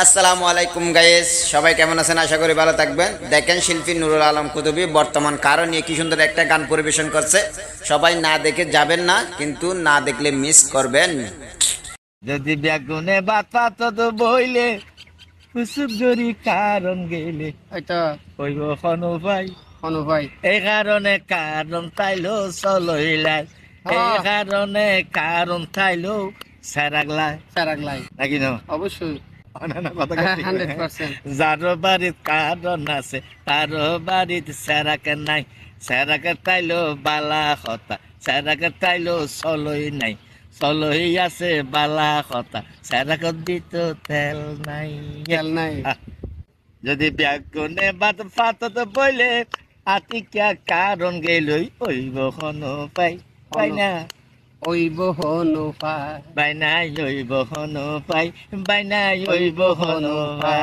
আসসালামু আলাইকুম গাইস, সবাই কেমন আছেন? আশা করি ভালো থাকবেন। দেখেন শিল্পী নুরুল আলম কুতুবী বর্তমান কারো নিয়ে কি সুন্দর একটা গান পরিবেশন করছে। সবাই না দেখে যাবেন না, কিন্তু না দেখলে মিস করবেন। যদি বেগুনে বাতা তো বইলে কুসুম জরি কারণ গেলে হয়তো কইব হনু ভাই অনু ভাই এই কারণে কারণ তাইলো চলইলাই এই কারণে কারণ তাইলো সেরাগলাই স্যারাগলাই নাকি না অবশ্যই অনানা কথা 100% যারো বাড়ির কারণ আছে তারও বাড়ির সেরাকে নাই সেরাকে তাইলো বালা কথা সেরাকে তাইলো চলই নাই চলই আছে বালা কথা সেরাকে দিত তেল নাই খেয়াল নাই যদি ব্যাগুনে বাত ফাতত বইলে আতিকা কারণ গেলই ওইব হনো পাই পাই না ওই বহনু ভাই বাই নাই ওইব হনো পাই বাই নাই ওইব হনো পাই